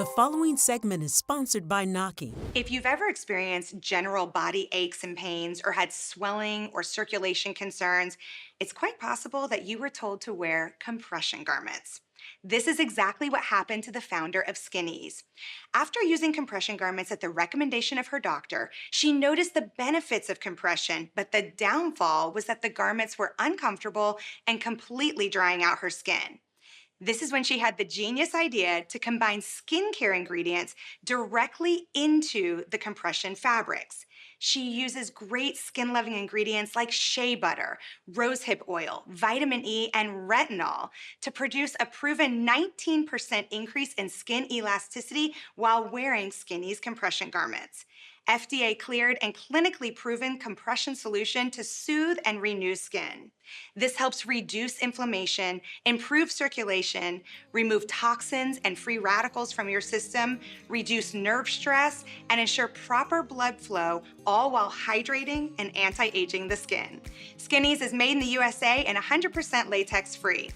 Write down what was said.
The following segment is sponsored by Naki. If you've ever experienced general body aches and pains or had swelling or circulation concerns, it's quite possible that you were told to wear compression garments. This is exactly what happened to the founder of SKINEEZ. After using compression garments at the recommendation of her doctor, she noticed the benefits of compression, but the downfall was that the garments were uncomfortable and completely drying out her skin. This is when she had the genius idea to combine skincare ingredients directly into the compression fabrics. She uses great skin loving ingredients like shea butter, rosehip oil, vitamin E, and retinol to produce a proven 19% increase in skin elasticity while wearing SKINEEZ compression garments. FDA cleared and clinically proven compression solution to soothe and renew skin. This helps reduce inflammation, improve circulation, remove toxins and free radicals from your system, reduce nerve stress, and ensure proper blood flow, all while hydrating and anti-aging the skin. SKINEEZ is made in the USA and 100% latex free.